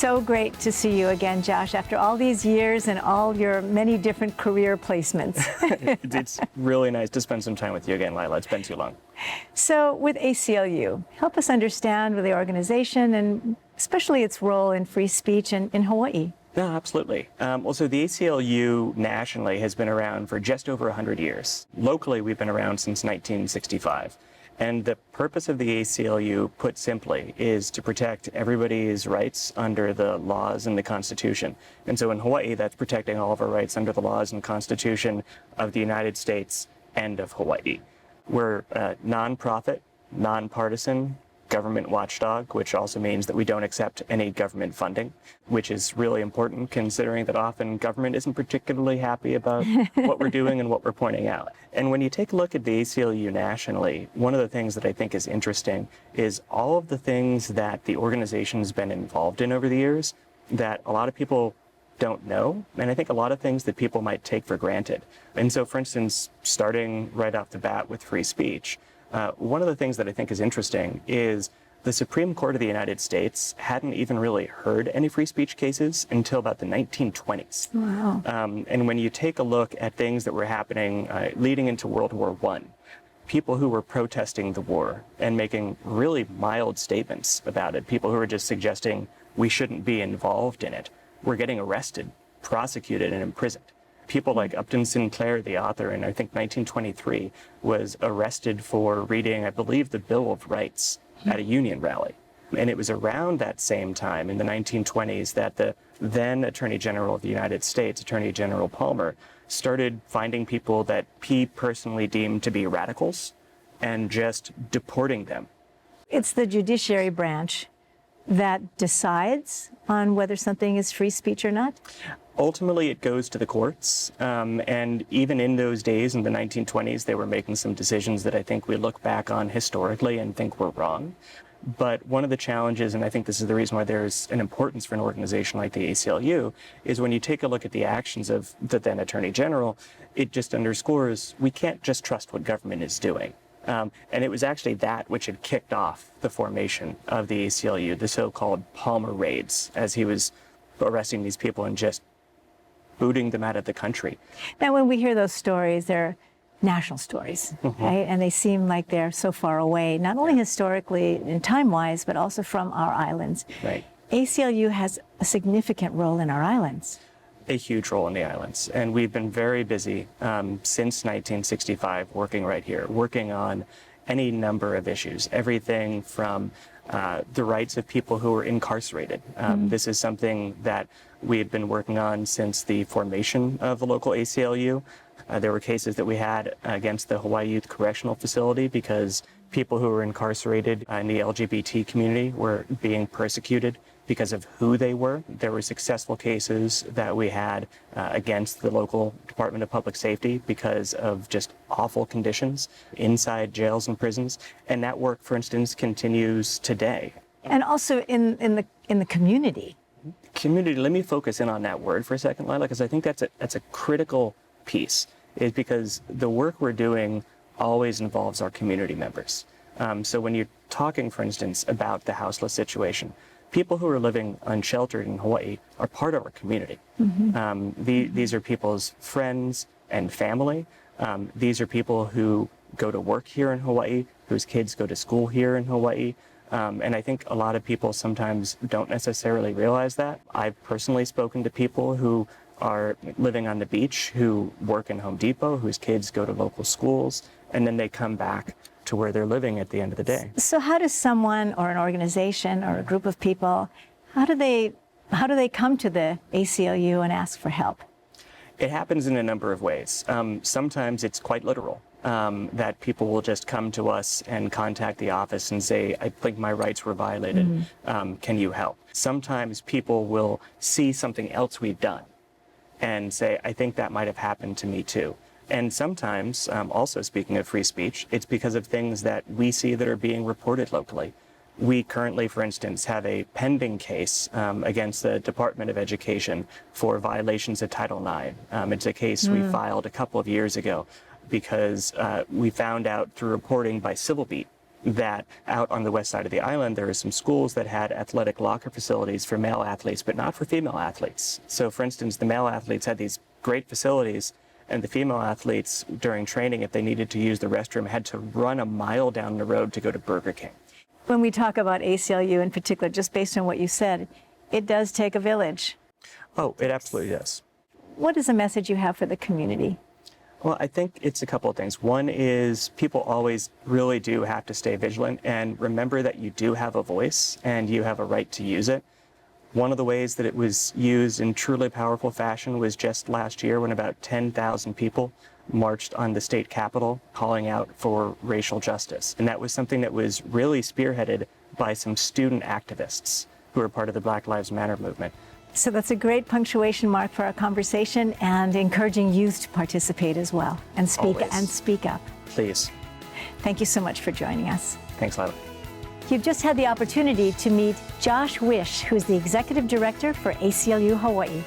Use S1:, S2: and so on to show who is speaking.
S1: so great to see you again, Josh, after all these years and all your many different career placements.
S2: It's really nice to spend some time with you again, Lila. It's been too long.
S1: So with ACLU, help us understand the organization and especially its role in free speech in Hawaii.
S2: No, absolutely. So the ACLU nationally has been around for just over 100 years. Locally, we've been around since 1965. And the purpose of the ACLU, put simply, is to protect everybody's rights under the laws and the Constitution. And so in Hawaii, that's protecting all of our rights under the laws and Constitution of the United States and of Hawaii. We're a nonprofit, nonpartisan government watchdog, which also means that we don't accept any government funding, which is really important considering that often government isn't particularly happy about what we're doing and what we're pointing out. And when you take a look at the ACLU nationally, one of the things that I think is interesting is all of the things that the organization's been involved in over the years that a lot of people don't know, and I think a lot of things that people might take for granted. And so, for instance, starting right off the bat with free speech, one of the things that I think is interesting is the Supreme Court of the United States hadn't even really heard any free speech cases until about the 1920s.
S1: Wow.
S2: And when you take a look at things that were happening leading into World War I, people who were protesting the war and making really mild statements about it, people who were just suggesting we shouldn't be involved in it, were getting arrested, prosecuted, and imprisoned. People like Upton Sinclair, the author, in I think 1923, was arrested for reading, I believe, the Bill of Rights at a union rally. And it was around that same time, in the 1920s, that the then Attorney General of the United States, Attorney General Palmer, started finding people that he personally deemed to be radicals and just deporting them.
S1: It's the judiciary branch that decides on whether something is free speech or not?
S2: Ultimately, it goes to the courts, and even in those days, in the 1920s, they were making some decisions that I think we look back on historically and think were wrong. But one of the challenges, and I think this is the reason why there's an importance for an organization like the ACLU, is when you take a look at the actions of the then Attorney General, it just underscores we can't just trust what government is doing. And it was actually that which had kicked off the formation of the ACLU, the so-called Palmer raids, as he was arresting these people and just booting them out of the country.
S1: Now, when we hear those stories, they're national stories, right? And they seem like they're so far away, not only historically and time-wise, but also from our islands.
S2: Right.
S1: ACLU has a significant role in our islands.
S2: A huge role in the islands. And we've been very busy since 1965 working right here, working on any number of issues, everything from the rights of people who are incarcerated. This is something that we had been working on since the formation of the local ACLU. There were cases that we had against the Hawaii Youth Correctional Facility because people who were incarcerated in the LGBT community were being persecuted because of who they were. There were successful cases that we had against the local Department of Public Safety because of just awful conditions inside jails and prisons. And that work, for instance, continues today.
S1: And also in the community.
S2: Community, let me focus in on that word for a second, Lila, because I think that's a critical piece, is because the work we're doing always involves our community members. So when you're talking, for instance, about the houseless situation, people who are living unsheltered in Hawaii are part of our community. These are people's friends and family. These are people who go to work here in Hawaii, whose kids go to school here in Hawaii. And I think a lot of people sometimes don't necessarily realize that. I've personally spoken to people who are living on the beach, who work in Home Depot, whose kids go to local schools, and then they come back to where they're living at the end of the day.
S1: So how does someone or an organization or a group of people, how do they come to the ACLU and ask for help?
S2: It happens in a number of ways. Sometimes it's quite literal, that people will just come to us and contact the office and say, I think my rights were violated. Can you help? Sometimes people will see something else we've done and say, I think that might have happened to me too. And sometimes, also speaking of free speech, it's because of things that we see that are being reported locally. We currently, for instance, have a pending case against the Department of Education for violations of Title IX. It's a case we filed a couple of years ago because we found out through reporting by Civil Beat that out on the west side of the island, there are some schools that had athletic locker facilities for male athletes, but not for female athletes. So for instance, the male athletes had these great facilities, and the female athletes during training, if they needed to use the restroom, had to run a mile down the road to go to Burger King.
S1: When we talk about ACLU in particular, just based on what you said, it does take a village.
S2: Oh, it absolutely does.
S1: What is a message you have for the community?
S2: Well, I think it's a couple of things. One is people always really do have to stay vigilant and remember that you do have a voice and you have a right to use it. One of the ways that it was used in truly powerful fashion was just last year when about 10,000 people marched on the state capitol calling out for racial justice. And that was something that was really spearheaded by some student activists who are part of the Black Lives Matter movement.
S1: So that's a great punctuation mark for our conversation, and encouraging youth to participate as well and speak up.
S2: Please.
S1: Thank you so much for joining us.
S2: Thanks, Lila.
S1: You've just had the opportunity to meet Josh Wisch, who's the Executive Director for ACLU Hawaiʻi.